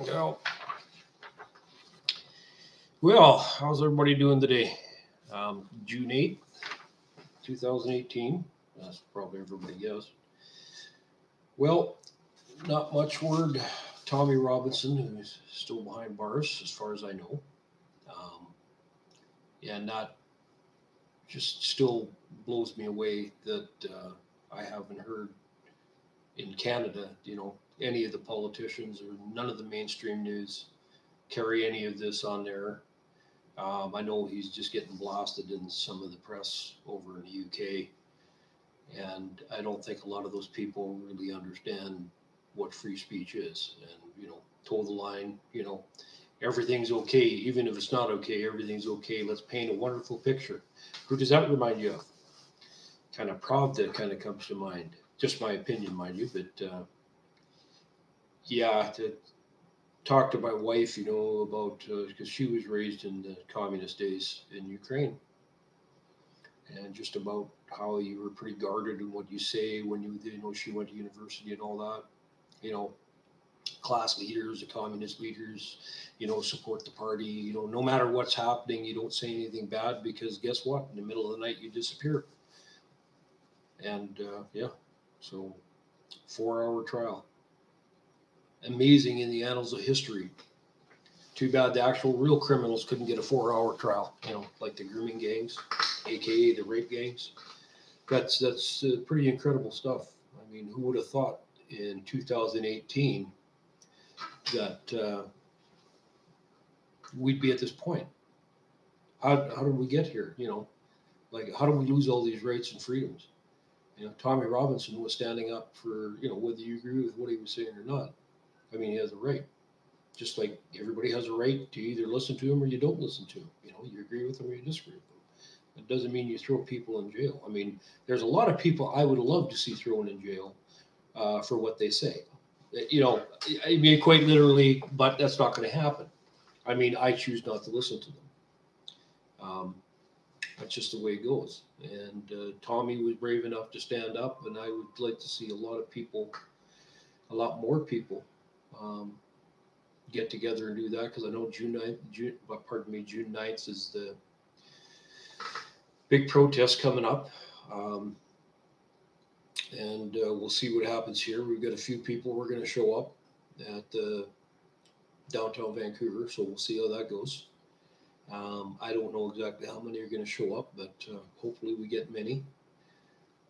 Well, well, how's everybody doing today? June 8th, 2018. That's probably everybody guessed. Well, not much word. Tommy Robinson, who's still behind bars, as far as I know. Um, yeah, not just still blows me away that I haven't heard in Canada, any of the politicians or none of the mainstream news carry any of this on there. I know he's just getting blasted in some of the press over in the UK, and I don't think a lot of those people really understand what free speech is. And toe the line. Everything's okay, even if it's not okay. Everything's okay. Let's paint a wonderful picture. Who does that remind you of? Kind of Pravda kind of comes to mind. Just my opinion, mind you, but yeah, to talk to my wife, about because she was raised in the communist days in Ukraine, and just about how you were pretty guarded in what you say when she went to university and all that. You know, class leaders, the communist leaders, support the party. No matter what's happening, you don't say anything bad because guess what? In the middle of the night, you disappear. And yeah, so 4-hour trial, amazing in the annals of history. Too bad the actual real criminals couldn't get a 4-hour trial. Like the grooming gangs, aka the rape gangs. That's pretty incredible stuff. I mean, who would have thought in 2018 that we'd be at this point? How did we get here? Like how do we lose all these rights and freedoms? Tommy Robinson was standing up for whether you agree with what he was saying or not. I mean, he has a right, just like everybody has a right to either listen to him or you don't listen to him. You agree with them or you disagree with them. It doesn't mean you throw people in jail. I mean, there's a lot of people I would love to see thrown in jail for what they say. I mean, quite literally, but that's not going to happen. I mean, I choose not to listen to them. Um, that's just the way it goes. And Tommy was brave enough to stand up, and I would like to see a lot of people, a lot more people, um, get together and do that because I know June 9th is the big protest coming up. Um, and we'll see what happens here. We've got a few people we're going to show up at downtown Vancouver, so we'll see how that goes. I don't know exactly how many are going to show up, but hopefully we get many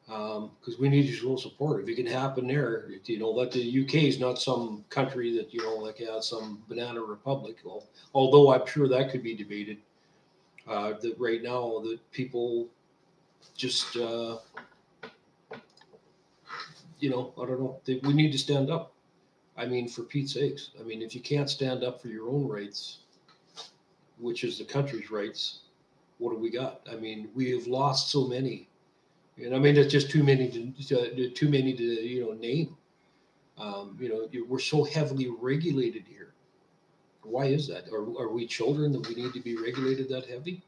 because we need your support. If it can happen there, that the UK is not some country that like some banana republic. Well, although I'm sure that could be debated. That right now that people just I don't know. We need to stand up. I mean, for Pete's sakes. I mean, if you can't stand up for your own rights, which is the country's rights, what do we got? I mean, we have lost so many, and I mean, it's just too many to name. We're so heavily regulated here. Why is that? Are we children that we need to be regulated that heavy?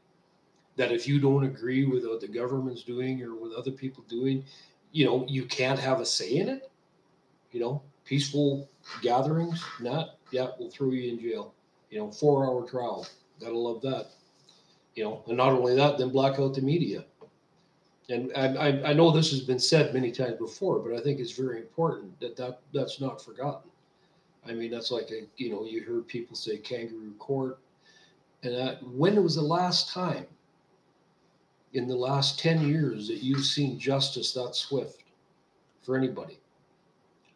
That if you don't agree with what the government's doing or what other people doing, you can't have a say in it. Peaceful gatherings, not, yeah, we'll throw you in jail. 4-hour trial. Gotta love that. And not only that, then black out the media. And I know this has been said many times before, but I think it's very important that's not forgotten. I mean, that's like you heard people say kangaroo court, and when was the last time in the last 10 years that you've seen justice that swift for anybody?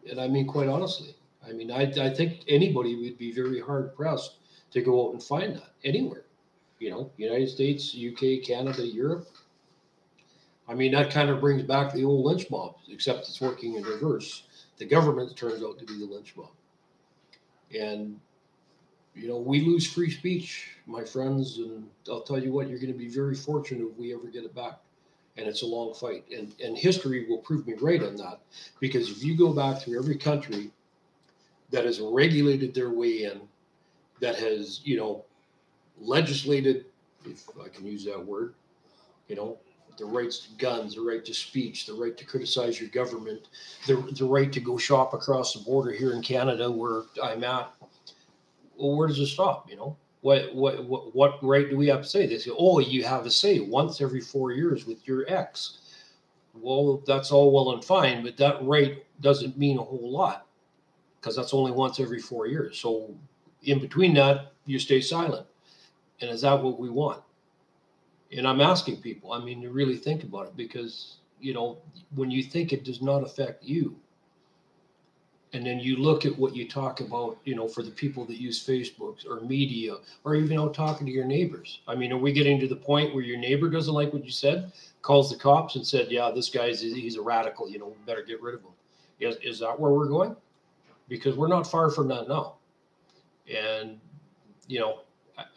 And I mean, quite honestly, I mean, I think anybody would be very hard pressed to go out and find that anywhere. United States, UK, Canada, Europe. I mean, that kind of brings back the old lynch mob, except it's working in reverse. The government turns out to be the lynch mob. And, we lose free speech, my friends. And I'll tell you what, you're going to be very fortunate if we ever get it back. And it's a long fight. And history will prove me right on that. Because if you go back through every country that has regulated their way in, that has, legislated, if I can use that word, the rights to guns, the right to speech, the right to criticize your government, the right to go shop across the border here in Canada where I'm at. well, where does it stop? What right do we have to say? They say, oh, you have a say once every 4 years with your ex. Well, that's all well and fine, but that right doesn't mean a whole lot because that's only once every 4 years. So in between that, you stay silent. And is that what we want? And I'm asking people, I mean, to really think about it because, when you think it does not affect you, and then you look at what you talk about, for the people that use Facebook or media, or even out talking to your neighbors. I mean, are we getting to the point where your neighbor doesn't like what you said, calls the cops and said, yeah, this he's a radical, better get rid of him. Is that where we're going? Because we're not far from that now. And,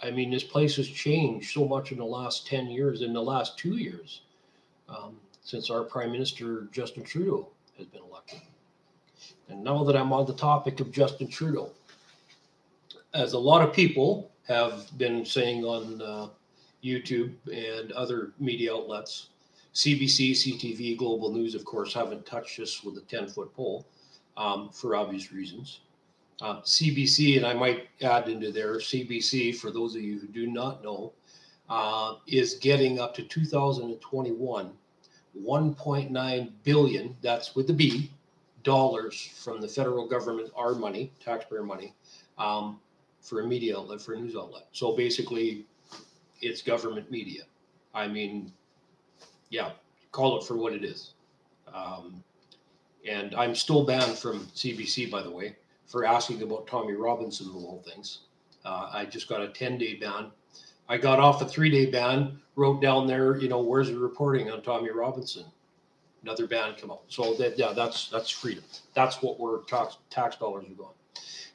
I mean, this place has changed so much in the last 10 years, in the last 2 years, since our Prime Minister, Justin Trudeau, has been elected. And now that I'm on the topic of Justin Trudeau, as a lot of people have been saying on YouTube and other media outlets, CBC, CTV, Global News, of course, haven't touched this with a 10-foot pole for obvious reasons. CBC, and I might add into there, CBC, for those of you who do not know, is getting up to 2021, 1.9 billion, that's with the B, dollars from the federal government, our money, taxpayer money, for a media outlet, for a news outlet. So basically, it's government media. I mean, yeah, call it for what it is. And I'm still banned from CBC, by the way, for asking about Tommy Robinson and all things. I just got a 10-day ban. I got off a 3-day ban, wrote down there, where's the reporting on Tommy Robinson? Another ban come out. So that's freedom. That's what we're tax dollars are going.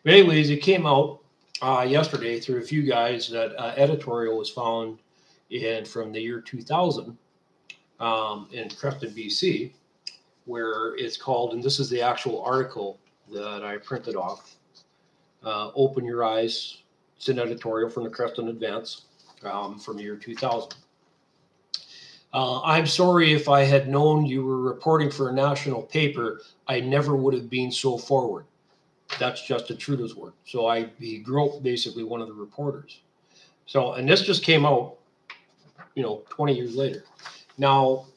But anyways, it came out yesterday through a few guys that editorial was found from the year 2000 in Creston, BC, where it's called, and this is the actual article that I printed off. Open Your Eyes. It's an editorial from the Creston Advance from the year 2000. I'm sorry if I had known you were reporting for a national paper, I never would have been so forward. That's Justin Trudeau's word. So he groped basically one of the reporters. So, and this just came out, 20 years later. Now,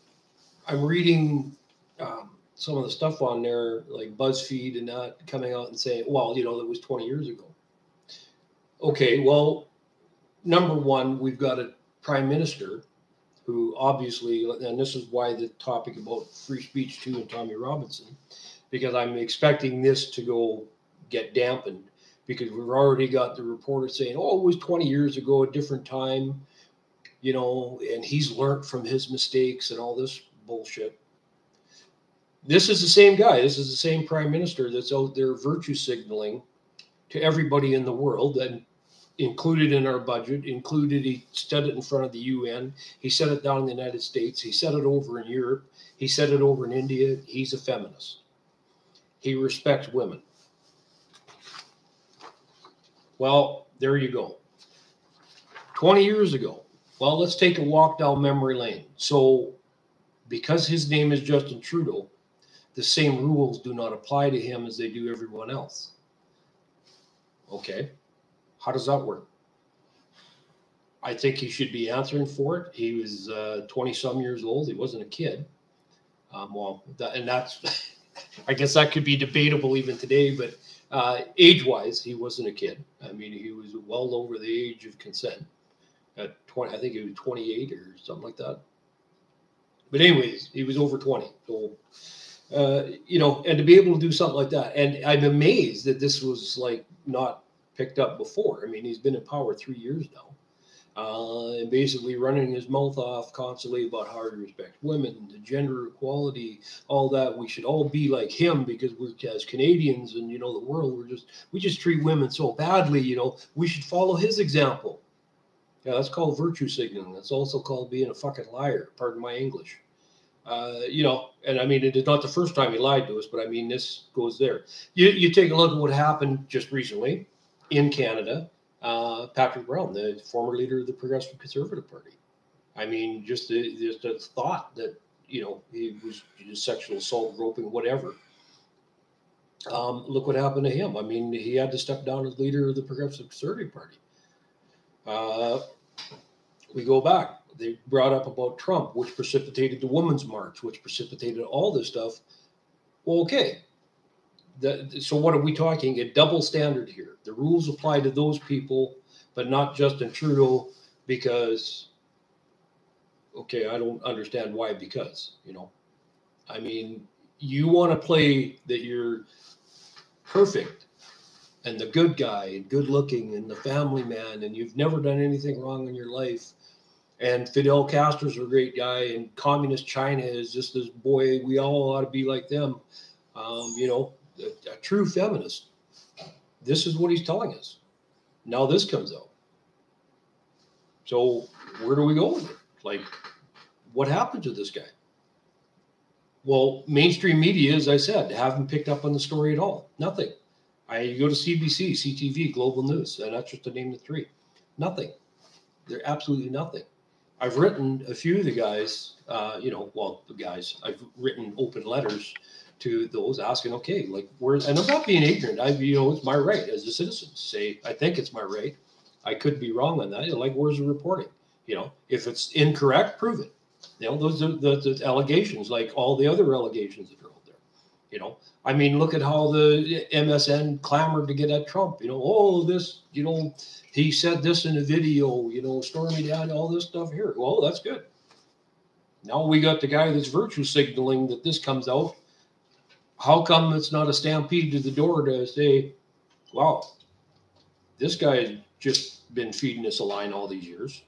I'm reading some of the stuff on there, like BuzzFeed and that, coming out and saying, well, that was 20 years ago. Okay, well, number one, we've got a prime minister who obviously, and this is why the topic about free speech too and Tommy Robinson, because I'm expecting this to go get dampened, because we've already got the reporter saying, oh, it was 20 years ago, a different time, and he's learned from his mistakes and all this bullshit. This is the same guy. This is the same prime minister that's out there virtue signaling to everybody in the world, that included in our budget, he said it in front of the UN, he said it down in the United States, he said it over in Europe, he said it over in India. He's a feminist. He respects women. Well, there you go. 20 years ago. Well, let's take a walk down memory lane. So, because his name is Justin Trudeau, the same rules do not apply to him as they do everyone else. Okay. How does that work? I think he should be answering for it. He was 20-some years old. He wasn't a kid. That's, I guess that could be debatable even today, but age-wise, he wasn't a kid. I mean, he was well over the age of consent. At 20, I think he was 28 or something like that. But anyways, he was over 20. So, and to be able to do something like that. And I'm amazed that this was not picked up before. I mean, he's been in power 3 years now. And basically running his mouth off constantly about how he respects women, the gender equality, all that. We should all be like him because we're, as Canadians and, the world, we just treat women so badly, we should follow his example. Yeah, that's called virtue signaling. That's also called being a fucking liar. Pardon my English. And I mean, it is not the first time he lied to us, but I mean, this goes there. You take a look at what happened just recently in Canada. Patrick Brown, the former leader of the Progressive Conservative Party. I mean, just the thought that, he was sexual assault, groping, whatever. Look what happened to him. I mean, he had to step down as leader of the Progressive Conservative Party. Uh, we go back. They brought up about Trump, which precipitated the Women's March, which precipitated all this stuff. Well, okay. So what are we talking? A double standard here. The rules apply to those people, but not Justin Trudeau, because okay, I don't understand why. Because I mean, you want to play that you're perfect and the good guy and good looking and the family man and you've never done anything wrong in your life. And Fidel Castro's a great guy and communist China is just this boy. We all ought to be like them. A true feminist. This is what he's telling us. Now this comes out. So where do we go with it? Like, what happened to this guy? Well, mainstream media, as I said, haven't picked up on the story at all. Nothing. You go to CBC, CTV, Global News, and that's just to name the three. Nothing. They're absolutely nothing. I've written a few of the guys, the guys, I've written open letters to those asking, okay, like, and I'm not being ignorant. It's my right as a citizen to say, I think it's my right. I could be wrong on that. Like, where's the reporting? If it's incorrect, prove it. Those are the allegations, like all the other allegations that are out there. I mean, look at how the MSN clamored to get at Trump. He said this in a video, Stormy down, all this stuff here. Well, that's good. Now we got the guy that's virtue signaling that this comes out. How come it's not a stampede to the door to say, wow, this guy has just been feeding us a line all these years?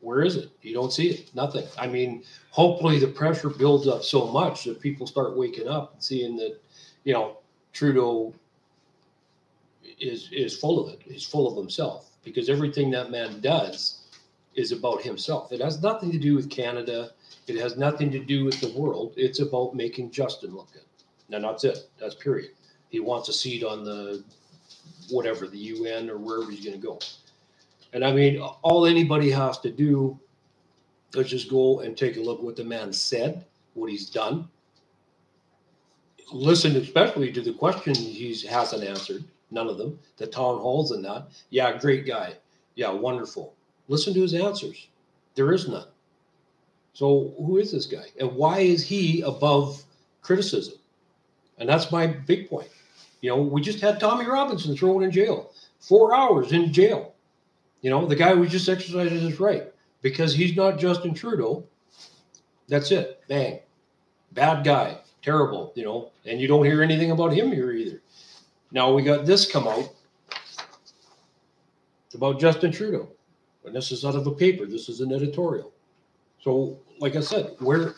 Where is it? You don't see it. Nothing. I mean, hopefully the pressure builds up so much that people start waking up and seeing that, Trudeau is full of it. He's full of himself because everything that man does is about himself. It has nothing to do with Canada. It has nothing to do with the world. It's about making Justin look good. Now that's it. That's period. He wants a seat on the UN or wherever he's going to go. And I mean, all anybody has to do is just go and take a look at what the man said, what he's done. Listen, especially to the questions he hasn't answered. None of them. The town halls and that. Yeah, great guy. Yeah, wonderful. Listen to his answers. There is none. So who is this guy? And why is he above criticism? And that's my big point. We just had Tommy Robinson thrown in jail. 4 hours in jail. The guy who just exercised his right because he's not Justin Trudeau. That's it. Bang. Bad guy. Terrible, and you don't hear anything about him here either. Now we got this come out about Justin Trudeau. And this is out of a paper. This is an editorial. So, like I said, where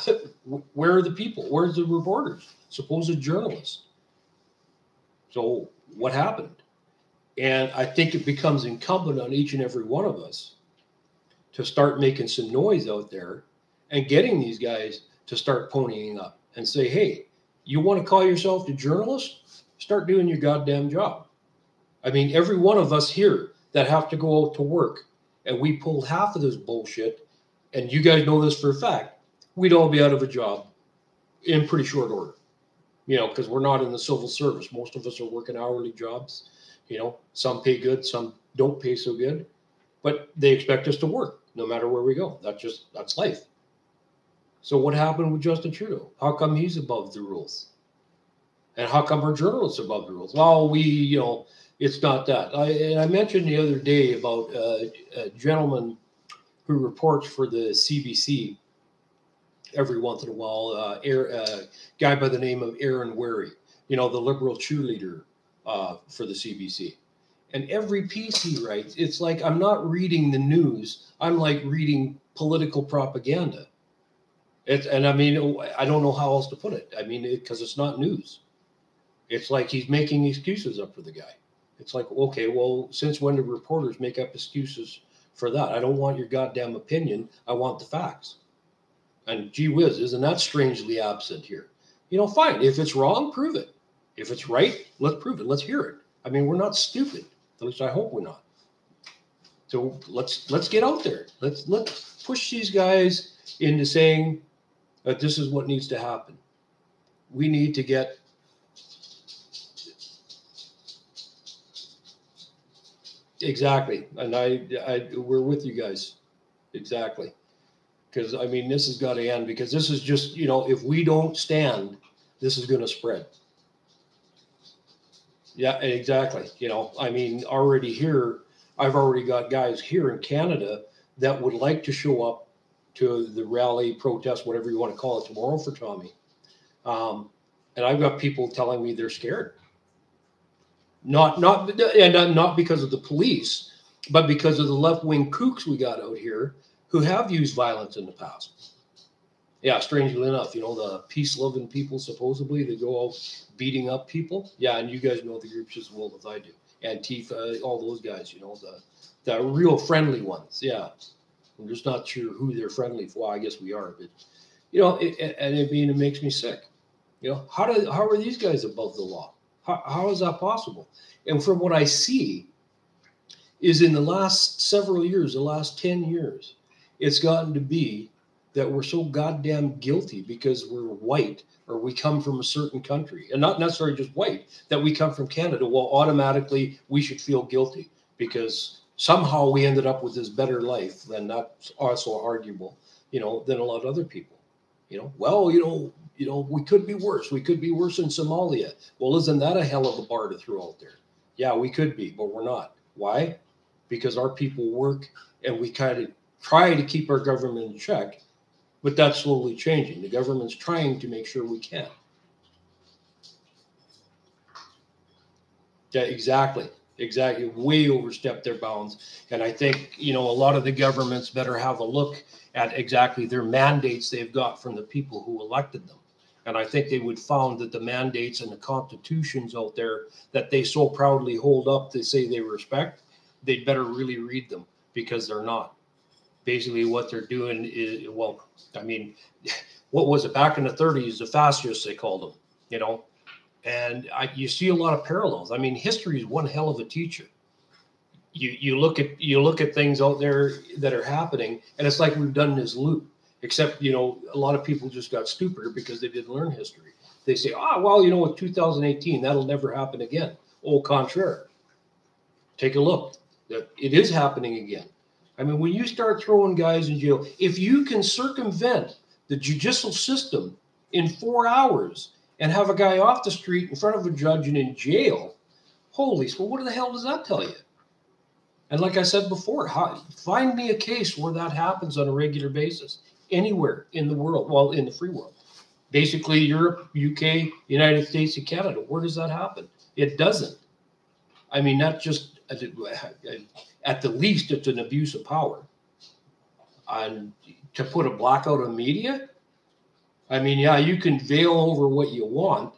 are the people? Where's the reporters? Supposed journalists. So what happened? And I think it becomes incumbent on each and every one of us to start making some noise out there and getting these guys to start ponying up and say, hey, you want to call yourself a journalist? Start doing your goddamn job. I mean, every one of us here that have to go out to work and we pulled half of this bullshit, and you guys know this for a fact, we'd all be out of a job in pretty short order, because we're not in the civil service. Most of us are working hourly jobs. Some pay good, some don't pay so good, but they expect us to work no matter where we go. That's life. So what happened with Justin Trudeau? How come he's above the rules? And how come our journalists are above the rules? Well, it's not that. I mentioned the other day about a gentleman who reports for the CBC every once in a while, a guy by the name of Aaron Wary, the liberal cheerleader for the CBC. And every piece he writes, it's like I'm not reading the news. I'm like reading political propaganda. And I mean, I don't know how else to put it. I mean, because it's not news. It's like he's making excuses up for the guy. It's like, okay, well, since when do reporters make up excuses for that? I don't want your goddamn opinion. I want the facts. And gee whiz, isn't that strangely absent here? Fine. If it's wrong, prove it. If it's right, let's prove it. Let's hear it. I mean, we're not stupid. At least I hope we're not. So let's get out there. Let's push these guys into saying that this is what needs to happen. We need to get exactly, and we're with you guys exactly. Because I mean, this has got to end because this is just if we don't stand, this is going to spread. Yeah, exactly. I mean, already here, I've already got guys here in Canada that would like to show up to the rally, protest, whatever you want to call it, tomorrow for Tommy. And I've got people telling me they're scared. Not because of the police, but because of the left wing kooks we got out here who have used violence in the past. Yeah, strangely enough, the peace loving people supposedly they go out beating up people. Yeah, and you guys know the groups as well as I do. Antifa, all those guys, the real friendly ones. Yeah, I'm just not sure who they're friendly for. Well, I guess we are, but it makes me sick. How are these guys above the law? How is that possible? And from what I see, is in the last several years, the last 10 years, it's gotten to be that we're so goddamn guilty because we're white or we come from a certain country, and not necessarily just white, that we come from Canada. Well, automatically we should feel guilty because somehow we ended up with this better life, than that's also arguable, than a lot of other people. We could be worse. We could be worse in Somalia. Well, isn't that a hell of a bar to throw out there? Yeah, we could be, but we're not. Why? Because our people work and we kind of try to keep our government in check, but that's slowly changing. The government's trying to make sure we can. Yeah, exactly. Exactly. Way overstepped their bounds. And I think, a lot of the governments better have a look at exactly their mandates they've got from the people who elected them. And I think they would found that the mandates and the constitutions out there that they so proudly hold up, they say they respect, they'd better really read them because they're not. Basically, what they're doing is, well, I mean, what was it back in the 30s? The fascists, they called them, and you see a lot of parallels. I mean, history is one hell of a teacher. You look at things out there that are happening, and it's like we've done this loop. Except a lot of people just got stupider because they didn't learn history. They say, well, with 2018, that'll never happen again. Au contraire. Take a look. It is happening again. I mean, when you start throwing guys in jail, if you can circumvent the judicial system in 4 hours and have a guy off the street in front of a judge and in jail, holy, so what the hell does that tell you? And like I said before, find me a case where that happens on a regular basis anywhere in the world, well, in the free world. Basically, Europe, UK, United States, and Canada. Where does that happen? It doesn't. I mean, not just at the least, it's an abuse of power. And to put a blackout on media, I mean, yeah, you can veil over what you want,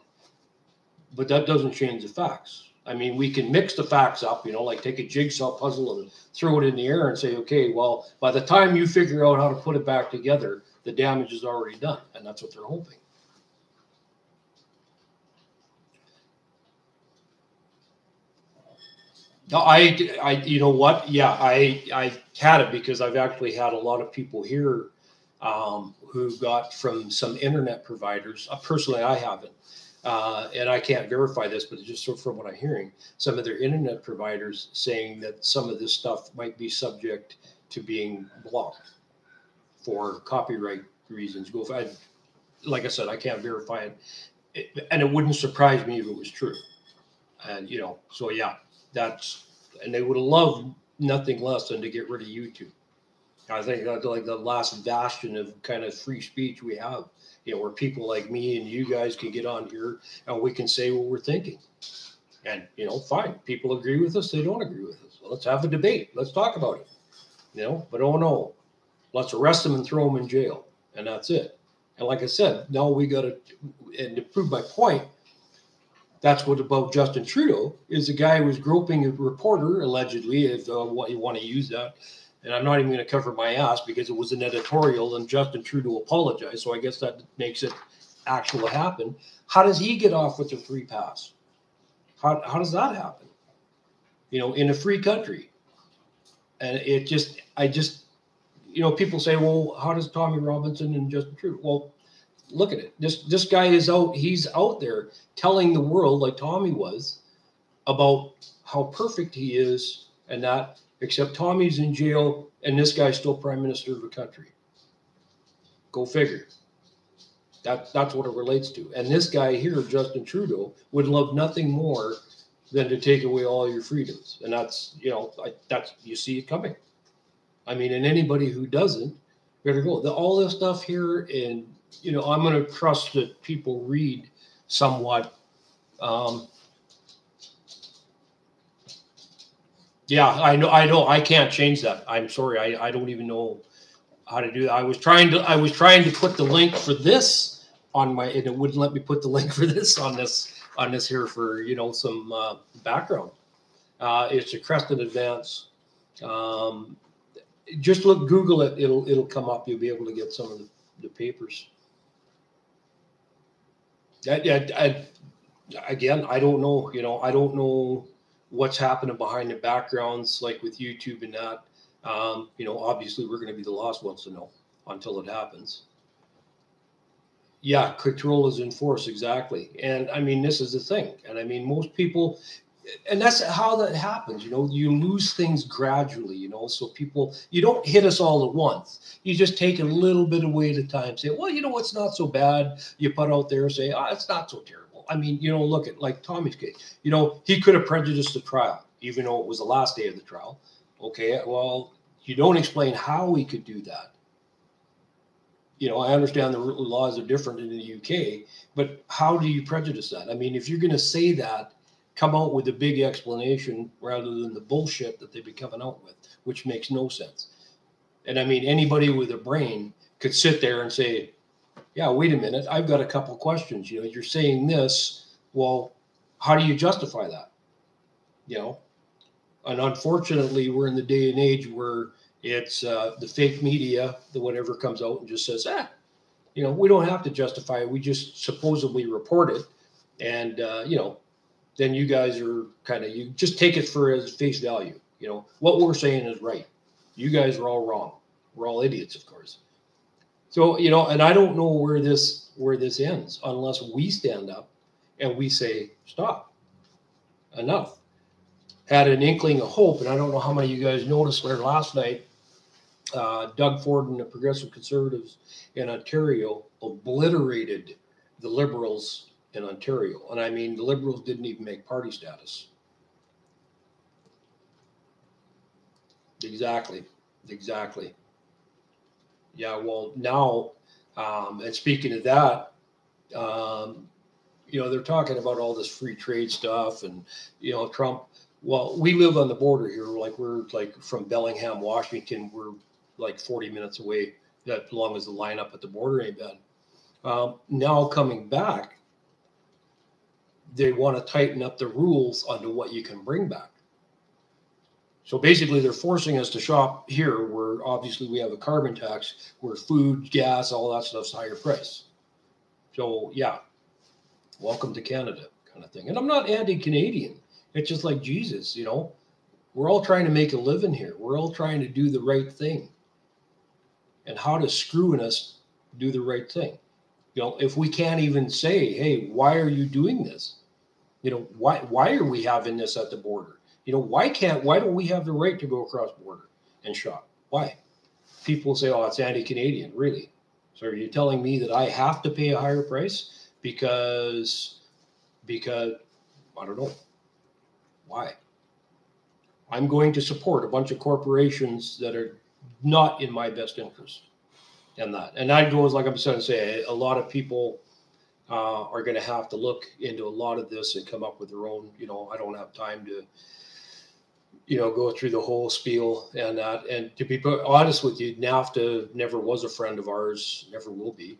but that doesn't change the facts. I mean, we can mix the facts up, like take a jigsaw puzzle and throw it in the air and say, okay, well, by the time you figure out how to put it back together, the damage is already done. And that's what they're hoping. No, you know what? Yeah, I had it because I've actually had a lot of people here who got from some internet providers. Personally, I haven't, and I can't verify this, but just from what I'm hearing, some of their internet providers saying that some of this stuff might be subject to being blocked for copyright reasons. Like I said, I can't verify it, and it wouldn't surprise me if it was true. And so yeah, and they would have loved nothing less than to get rid of YouTube. I think that's like the last bastion of kind of free speech we have, where people like me and you guys can get on here and we can say what we're thinking. And, fine, people agree with us, they don't agree with us. Well, let's have a debate. Let's talk about it. But oh no, let's arrest them and throw them in jail. And that's it. And like I said, now we got to, and to prove my point, that's what about Justin Trudeau is the guy who was groping a reporter, allegedly, if what you want to use that. And I'm not even going to cover my ass because it was an editorial and Justin Trudeau apologized. So I guess that makes it actually happen. How does he get off with a free pass? How does that happen? In a free country. And people say, well, how does Tommy Robinson and Justin Trudeau? Well, Look at it. This guy is out. He's out there telling the world, like Tommy was, about how perfect he is, and that. Except Tommy's in jail, and this guy's still prime minister of the country. Go figure. That's what it relates to. And this guy here, Justin Trudeau, would love nothing more than to take away all your freedoms. And that's that's you see it coming. I mean, and anybody who doesn't, better go. All this stuff here, and I'm going to trust that people read somewhat. Um, yeah, I know, I can't change that. I'm sorry, I don't even know how to do that. I was trying to put the link for this on my, and it wouldn't let me put the link for this on this here for some background. It's a Creston Advance. Um, just Google it. It'll come up. You'll be able to get some of the papers. Again, I don't know. I don't know what's happening behind the backgrounds, like with YouTube and that. Obviously, we're going to be the last ones to know until it happens. Yeah, control is enforced, exactly. And I mean, this is the thing. And I mean, most people, and that's how that happens. You lose things gradually. So people, you don't hit us all at once. You just take a little bit away at a time. Say, well, it's not so bad. You put out there, say, it's not so terrible. I mean, look at like Tommy's case. He could have prejudiced the trial, even though it was the last day of the trial. Okay, well, you don't explain how he could do that. I understand the laws are different in the UK, but how do you prejudice that? I mean, if you're going to say that, come out with a big explanation rather than the bullshit that they've been coming out with, which makes no sense. And I mean, anybody with a brain could sit there and say, yeah, wait a minute, I've got a couple of questions. You're saying this. Well, how do you justify that? And unfortunately, we're in the day and age where it's the fake media, the whatever comes out and just says, we don't have to justify it. We just supposedly report it. And, then you guys are you just take it for as face value. What we're saying is right. You guys are all wrong. We're all idiots, of course. So, and I don't know where this ends unless we stand up and we say, stop, enough. Had an inkling of hope. And I don't know how many of you guys noticed there last night. Doug Ford and the Progressive Conservatives in Ontario obliterated the Liberals in Ontario. And I mean, the Liberals didn't even make party status. Exactly. Yeah, well, now, and speaking of that, they're talking about all this free trade stuff and, Trump. Well, we live on the border here. Like we're like from Bellingham, Washington. We're like 40 minutes away, as long as the lineup at the border ain't bad. Now coming back, they want to tighten up the rules onto what you can bring back. So basically, they're forcing us to shop here, where obviously we have a carbon tax, where food, gas, all that stuff's higher price. So yeah, welcome to Canada, kind of thing. And I'm not anti-Canadian. It's just like Jesus, we're all trying to make a living here. We're all trying to do the right thing. And how does screwing us do the right thing? If we can't even say, hey, why are you doing this? Why are we having this at the border? Why don't we have the right to go across border and shop? Why? People say, oh, it's anti-Canadian. Really? So are you telling me that I have to pay a higher price because I don't know. Why? I'm going to support a bunch of corporations that are not in my best interest. And that goes, like I'm starting to say, a lot of people are going to have to look into a lot of this and come up with their own. I don't have time to, go through the whole spiel and that. And to be honest with you, NAFTA never was a friend of ours, never will be.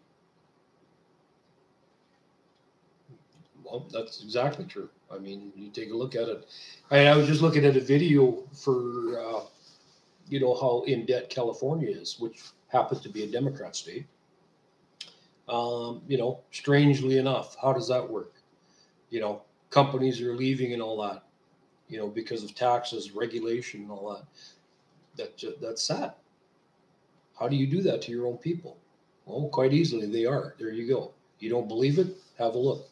Well, that's exactly true. I mean, you take a look at it. I was just looking at a video for, how in debt California is, which happens to be a Democrat state. Strangely enough, how does that work? Companies are leaving and all that, because of taxes, regulation, and all that. That's sad. How do you do that to your own people? Well, quite easily they are. There you go. You don't believe it? Have a look.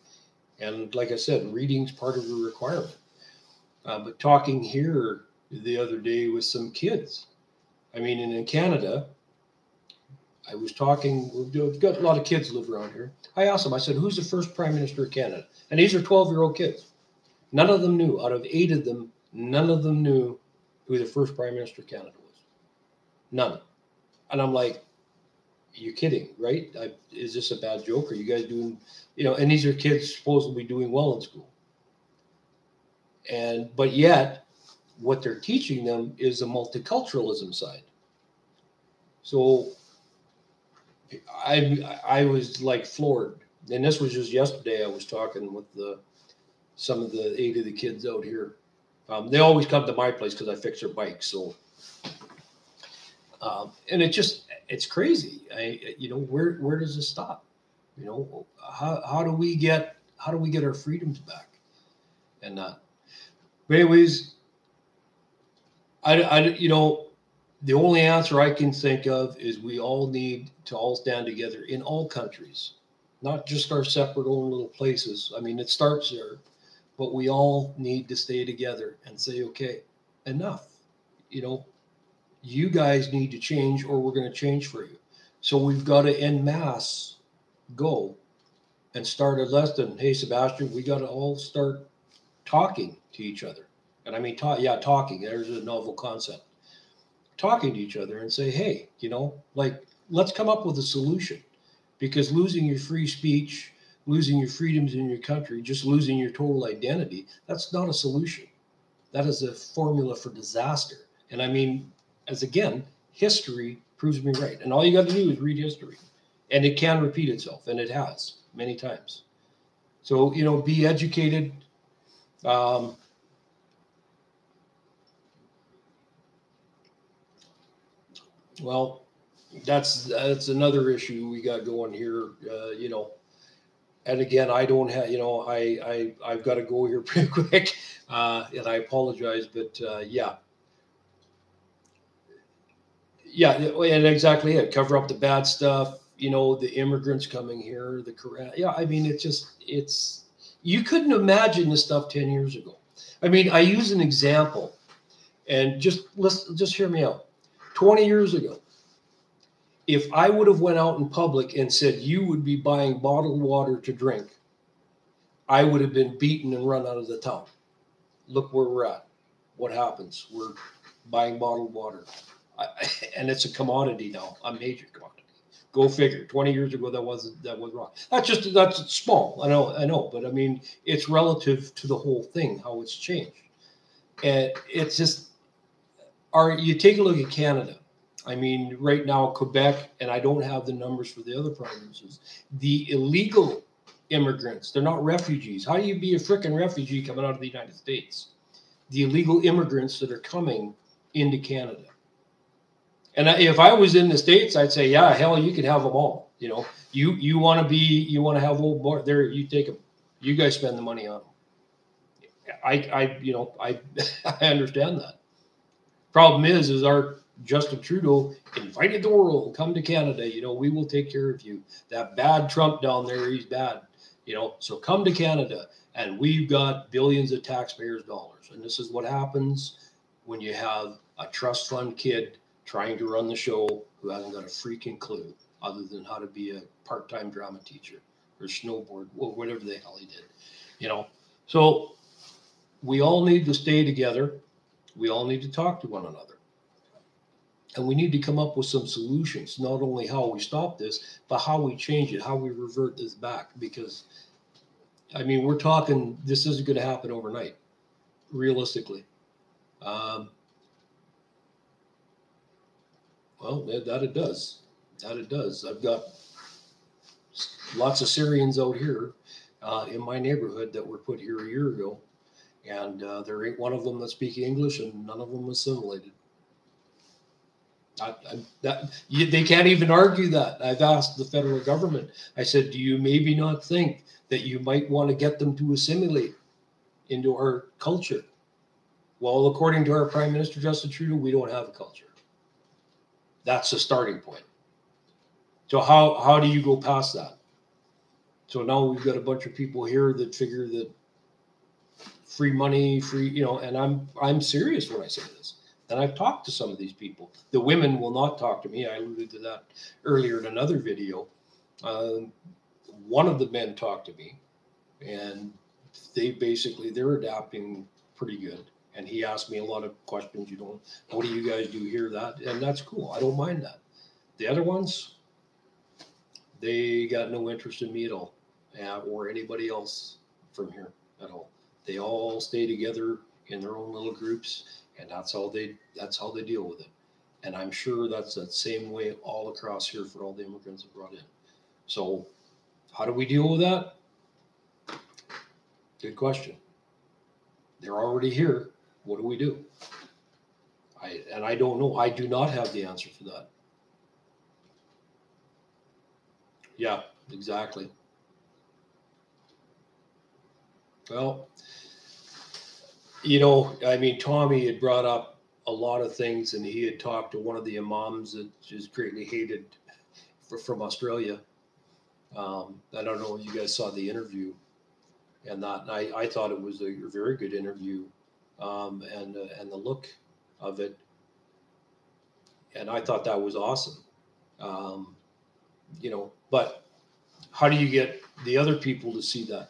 And like I said, reading's part of the requirement. But talking here the other day with some kids, I mean, and in Canada, I was talking, we've got a lot of kids live around here. I asked them, I said, who's the first prime minister of Canada? And these are 12-year-old kids. None of them knew. Out of 8 of them, none of them knew who the first prime minister of Canada was. None. And I'm like, you're kidding, right? Is this a bad joke? Are you guys doing, and these are kids supposedly doing well in school. But yet, what they're teaching them is the multiculturalism side. So I was like floored. And this was just yesterday. I was talking with some of the 8 of the kids out here. They always come to my place because I fix their bikes. So, and it's crazy. Where does this stop? How do we get our freedoms back? And not. But anyways, the only answer I can think of is we all need to all stand together in all countries, not just our separate own little places. I mean, it starts there, but we all need to stay together and say, okay, enough. You guys need to change or we're going to change for you. So we've got to en masse go and start a lesson. Hey, Sebastian, we got to all start talking to each other. And I mean, talking. There's a novel concept. Talking to each other and say, hey, let's come up with a solution. Because losing your free speech, losing your freedoms in your country, just losing your total identity, that's not a solution. That is a formula for disaster. And I mean, as again, history proves me right. And all you got to do is read history. And it can repeat itself. And it has many times. So, be educated. Well, that's another issue we got going here. And again, I don't have, I've got to go here pretty quick, and I apologize, but and exactly it. Cover up the bad stuff. The immigrants coming here, the Korean. Yeah, I mean, it's you couldn't imagine this stuff 10 years ago. I mean, I use an example, and just hear me out. 20 years ago, if I would have went out in public and said you would be buying bottled water to drink, I would have been beaten and run out of the town. Look where we're at. What happens? We're buying bottled water. And it's a commodity now, a major commodity. Go figure. 20 years ago, that was wrong. That's small. I know. But I mean, it's relative to the whole thing, how it's changed. And it's just, you take a look at Canada. I mean, right now, Quebec, and I don't have the numbers for the other provinces, the illegal immigrants, they're not refugees. How do you be a frickin' refugee coming out of the United States? The illegal immigrants that are coming into Canada. And if I was in the States, I'd say, yeah, hell, you can have them all. You want to have old boy there, you take them. You guys spend the money on them. I I understand that. Problem is our Justin Trudeau invited the world, come to Canada. We will take care of you. That bad Trump down there, he's bad. So come to Canada, and we've got billions of taxpayers' dollars. And this is what happens when you have a trust fund kid trying to run the show who hasn't got a freaking clue other than how to be a part-time drama teacher or snowboard, or whatever the hell he did. So we all need to stay together. We all need to talk to one another. And we need to come up with some solutions, not only how we stop this, but how we change it, how we revert this back. Because, I mean, we're talking, this isn't going to happen overnight, realistically. Well, that it does. That it does. I've got lots of Syrians out here in my neighborhood that were put here a year ago. And there ain't one of them that speak English, and none of them assimilated. They can't even argue that. I've asked the federal government. I said, do you maybe not think that you might want to get them to assimilate into our culture? Well, according to our Prime Minister, Justin Trudeau, we don't have a culture. That's the starting point. So how do you go past that? So now we've got a bunch of people here that figure that free money, free, and I'm serious when I say this. And I've talked to some of these people. The women will not talk to me. I alluded to that earlier in another video. Um, One of the men talked to me, and they're adapting pretty good. And he asked me a lot of questions. What do you guys do here? That, and that's cool. I don't mind that. The other ones, they got no interest in me at all, or anybody else from here at all. They all stay together in their own little groups, and that's how they deal with it. And I'm sure that's that same way all across here for all the immigrants that brought in. So how do we deal with that? Good question. They're already here. What do we do? I don't know. I do not have the answer for that. Yeah, exactly. Well, I mean, Tommy had brought up a lot of things, and he had talked to one of the imams that is greatly hated from Australia. I don't know if you guys saw the interview, and that and I thought it was a very good interview, and the look of it, and I thought that was awesome. Um, but how do you get the other people to see that?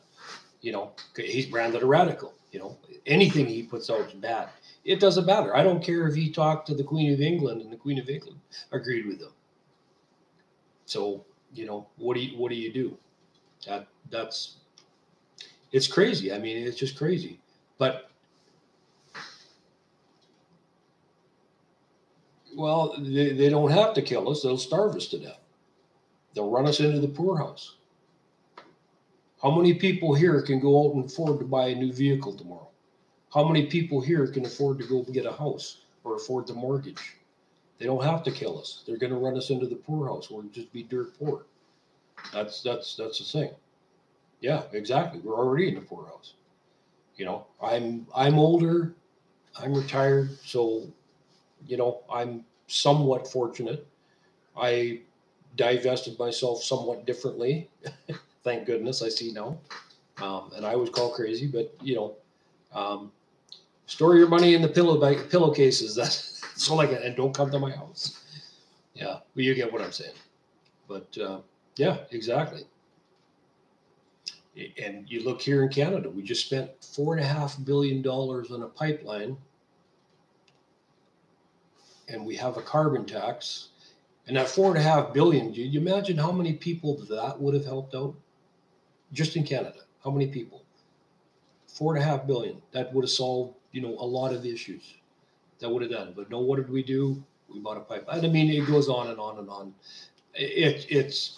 He's branded a radical. Anything he puts out is bad. It doesn't matter. I don't care if he talked to the Queen of England and the Queen of England agreed with him. So, what do you do? That's it's crazy. I mean, it's just crazy. But well, they don't have to kill us. They'll starve us to death. They'll run us into the poorhouse. How many people here can go out and afford to buy a new vehicle tomorrow? How many people here can afford to go get a house or afford the mortgage? They don't have to kill us. They're going to run us into the poorhouse. We'll just be dirt poor. That's the thing. Yeah, exactly. We're already in the poorhouse. I'm older. I'm retired, so I'm somewhat fortunate. I divested myself somewhat differently. Thank goodness, I see now. And I was called crazy, but um, store your money in the pillowcases. That's all I get, and don't come to my house. Yeah, well, you get what I'm saying. But yeah, exactly. And you look here in Canada, we just spent $4.5 billion on a pipeline, and we have a carbon tax. And that 4.5 billion, do you imagine how many people that would have helped out just in Canada? How many people? 4.5 billion. That would have solved, a lot of issues. That would have done. But no, what did we do? We bought a pipeline. I mean, it goes on and on and on. It's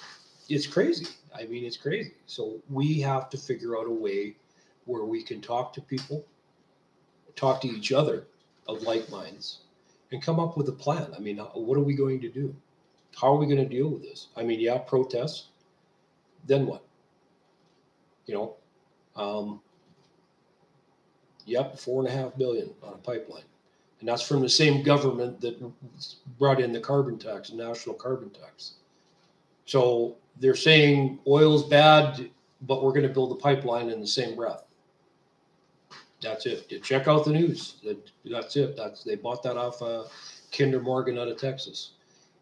crazy. I mean, it's crazy. So we have to figure out a way where we can talk to people, talk to each other of like minds, and come up with a plan. I mean, what are we going to do? How are we going to deal with this? I mean, yeah, protests. Then what? You know, um, yep, 4.5 billion on a pipeline, and that's from the same government that brought in the carbon tax, national carbon tax. So they're saying oil's bad, but we're going to build a pipeline in the same breath. That's it. You check out the news. That's it. They bought that off Kinder Morgan out of Texas,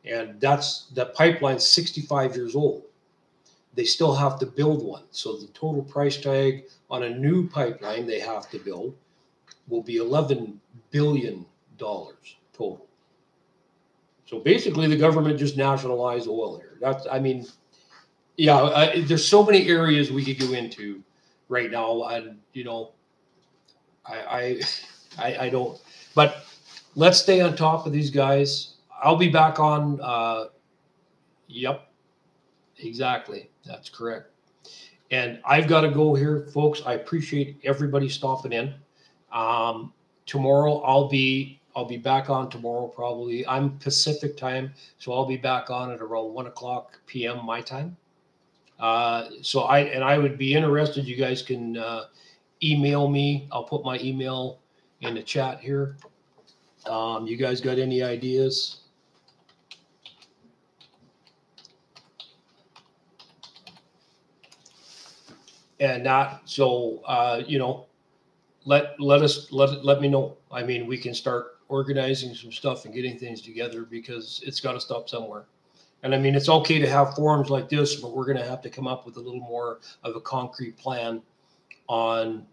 and that's the pipeline's 65 years old. They still have to build one. So the total price tag on a new pipeline they have to build will be $11 billion total. So basically, the government just nationalized oil here. I mean, yeah, there's so many areas we could go into right now, and I, I don't. But let's stay on top of these guys. I'll be back on. Yep, exactly. That's correct. And I've got to go here, folks. I appreciate everybody stopping in. Um, Tomorrow I'll be back on tomorrow probably. I'm Pacific time, so I'll be back on at around 1 o'clock p.m. my time. So I would be interested. You guys can email me. I'll put my email in the chat here. You guys got any ideas? and that, so, let me know. I mean, we can start organizing some stuff and getting things together, because it's got to stop somewhere. And I mean, it's okay to have forums like this, but we're going to have to come up with a little more of a concrete plan on.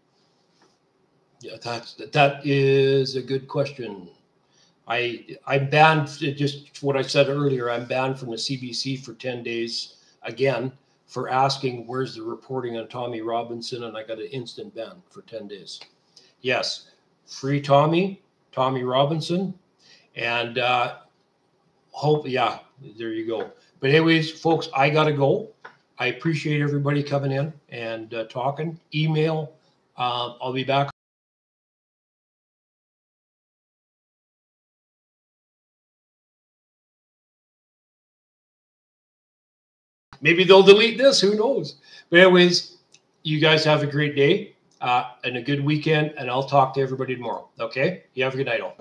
Yeah, that is a good question. I'm banned, just what I said earlier. I'm banned from the CBC for 10 days again for asking where's the reporting on Tommy Robinson, and I got an instant ban for 10 days. Yes, free Tommy Robinson, and hope, yeah, there you go. But anyways, folks, I gotta go. I appreciate everybody coming in and talking. Email. I'll be back. Maybe they'll delete this. Who knows? But anyways, you guys have a great day and a good weekend, and I'll talk to everybody tomorrow. Okay? You have a good night all.